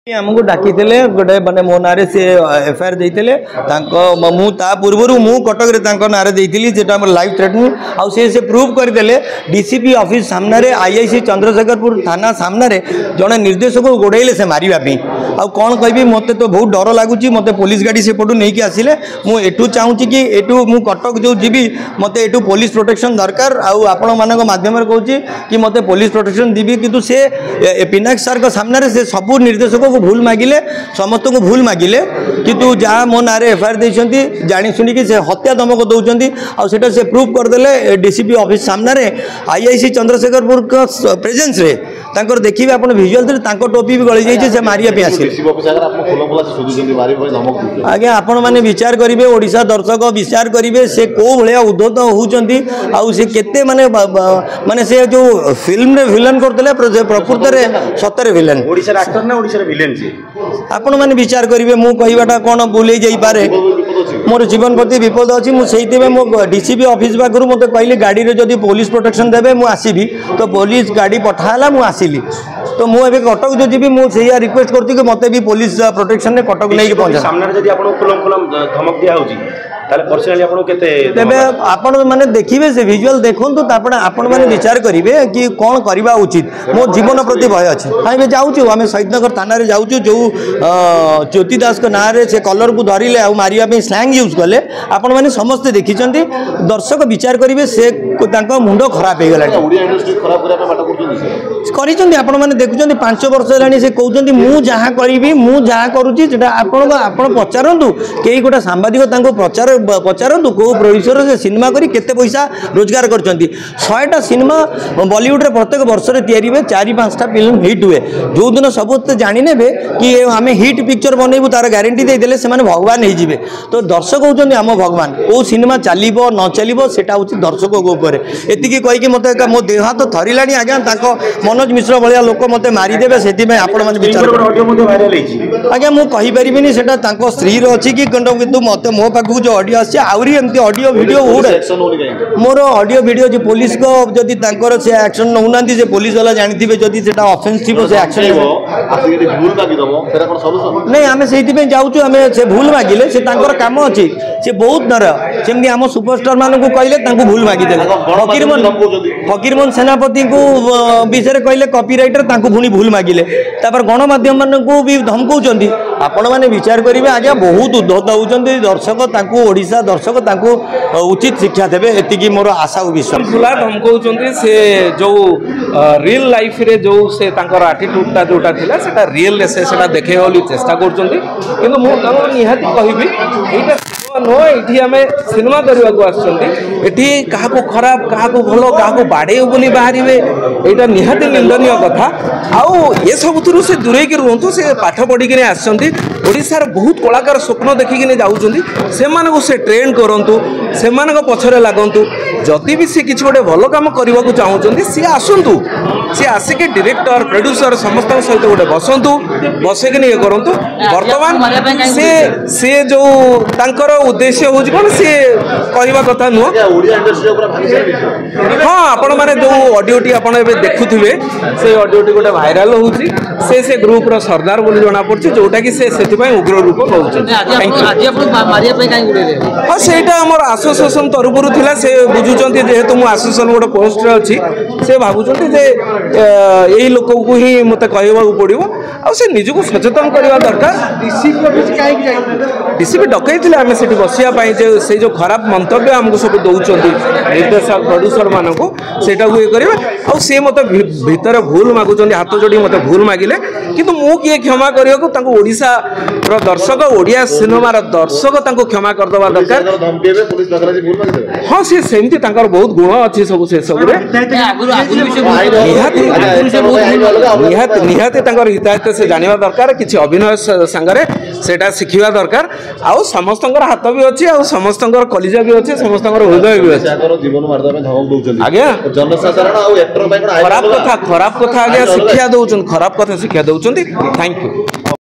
आमको डाकी गोटे मानने मो ना से एफआईआर देते पूर्व मु कटक ना देता लाइव थ्रेटनिंग आउ से प्रूव करदे डीसीपी ऑफिस सामने आईआईसी चंद्रशेखरपुर थाना सामने जड़े निर्देशक को गोड़े से मारे आउ कौन कहि मत तो बहुत डर लगुच मत पुलिस गाड़ी से पटू नहीं आसिले मुझे चाहूँगी कि एटू मु कटक जो जीवी मत एटू पुलिस प्रोटेक्शन दरकार आपण मान मध्यम कहूँ कि मत पुलिस प्रोटेक्शन देवी किंतु से पिनाक सार सामने से सबू निर्देशक भूल मागिले समस्त को भूल मागिले किंतु जहाँ मो ना एफआईआर देती जानी शुणिकी से हत्या धमक दौरान आटा से प्रूव करदे डीसीपी ऑफिस सामने आईआईसी चंद्रशेखरपुर प्रेजेंस रे तांकर देखिए आप भिजुआल टोपी भी गली जाइए से मारे आसिले आज्ञा आपण मैंने विचार करेंगे ओडिशा दर्शक विचार करेंगे से कौ भाया उद्धत होती से केते माने माने से जो फिल्म रे विलन करते प्रकृत में सतरे विलन आपण मैंने विचार करेंगे मु कहवाटा कौन बुले जापे मोर जीवन प्रति विपद अच्छी मुझे मो डीसीपी ऑफिस पाखु मत कहली गाड़ी में जब पुलिस प्रोटेक्शन देवे मुझे आसबि तो पुलिस गाड़ी पठाला मुझे आसिली तो मुझे कटक जो जी मुझे रिक्वेस्ट करती कि मत भी पुलिस प्रोटेक्शन कटक नहीं पहुंचा धमक दिया तेरे आपण मैंने देखिए से विजुअल देखूँ आपण मैंने विचार करेंगे कि कौन करवा उचित मो जीवन प्रति भय अच्छे हाँ जाऊँ आम शहीदनगर थाना जाऊँ जो ज्योति दास ना से कलर को धरले आ मारे स्लैंग यूज कले आपण मैंने समस्ते देखी दर्शक विचार करेंगे से मुंड खराब हो गला मैंने देखुं 5 वर्ष है से कहते मुझे जहाँ करी मुझे करुँची पचारतु कई गोटे सांबादिक प्रचार पचारतु कौ प्रोड्यूसर से सिनेमा करी केते पैसा रोजगार कर 100टा सिनेमा बॉलीवुड रे प्रत्येक वर्ष रे तैयारी हुए 4-5टा फिल्म हिट हुए जो दिन सब जानी ने कि आम हिट पिक्चर बनइबू तार गारंटी देदेले से भगवान हो तो दर्शक होउछन्ती आम भगवान कौ सिनेमा चलो न चलो सेटा होउछि दर्शक ऊपर एतिकी कहीकि मत मो देह हाथ थरिलाणी आज्ञा मनोज मिश्र भाया लोक मत मारिदेवे से आपण मैंने विचार आज्ञा मुझे कहीपरिनी से स्त्री अच्छी कि कितु मत मो पाखु जो ऑडियो आसी आउरी एमती ऑडियो वीडियो मोर ऑडियो वीडियो जो पुलिस को जदि तांकर से एक्शन नौना से पुलिस वाला जानते जदि से ऑफेंस थी से एक्शन नहीं आम से जाऊँ आम से भूल मागिले से काम अच्छी से बहुत डर सेमती आम सुपरस्टार मान को कहले भूल मागिदे फकीरमोहन सेनापति को विषय कहले कॉपीराइटर पुणी भूल मागिले गणमाध्यम मान को भी धमकाउछन्ती आपण मैंने विचार करेंगे आज्ञा बहुत उद्धत होती दर्शक ओडिशा दर्शक उचित शिक्षा देवे एतिकी मोर आशा और विश्वास धमकाउछन्ती से जो रियल लाइफ रे जो से आटिट्यूडटा जोटा थिला सेटा रियल रे से सेटा देखे बोली चेष्टा करछन्ती किंतु मो निहाती कहबी एटा नो ये आम सिनेमा करने को आसछन्ती क्या खराब क्या भल क्या बाड़े बोली बाहर यहाँ निहाती निंदनीय कथा आउ ये सब से दूरे की रुहतु से पाठ पढ़ी आसछन्ती ओडिशार बहुत कलाकार स्वप्न देखिकी जाऊँच से ट्रेन करूँ से पछरे लगतु जदि भी सी किसी गोटे भल कम करने को चाहूँगी सी आसतु सी आसिक डायरेक्टर प्रोड्यूसर समस्त सहित गोटे बसतु बसैक ये करूँ बर्तमान से जो तांकर उद्देश्य हूँ कौन सी कहवा कथा नुह हाँ आपण मैंने जो ऑडियोटी आपड़ देखुवे से ऑडियोटी गोटे भाइराल होची से ग्रुप रो सरदार बोली जना पड़छि जोटा कि से उग्र रूप नौछ हाँ सेटा हमर एसोसिएशन तरफरु थिला से बुझुचंती जेहेतु मु एसोसिएशन गोटे पोस्ट रे अछि से भाबुचंती जे एही लोक को ही मते कहबा पड़िबो आ से निजको सचेतन करबा दरकार डीसीपी डकैथिले आमे सेठी बसिया पाई जे से जो खराब मंतव्य हमको सब दउचंती निर्देशक प्रोड्यूसर मानको सेटा को ये करबा आ से मते भीतर भूल मागुचंती हाथ जोड़ी मते भूल मागिले किंतु मु किए क्षमा करियो को तांको ओडिशा रो दर्शक ओडिया सिनेमा रो दर्शक तांको क्षमा कर दबा दरकार हाँ सी सेमती तांकर बहुत गुण अच्छी सब से सब रे निहाती तांकर हिताहित से जानिबा दरकार किछि अभिनय संगरे सेटा सिखिबा दरकार आउ समस्तंकर हाथ भी अच्छी आ समस्तंकर कलिजा भी अच्छी समस्तंकर हृदय भी अच्छी जीवन मारदा में धमक दउछन आज्ञा जनसाधारण आ एक्टर खराब कथा आज्ञा शिक्षा दउछन खराब कथा शिक्षा दउछन थैंक यू।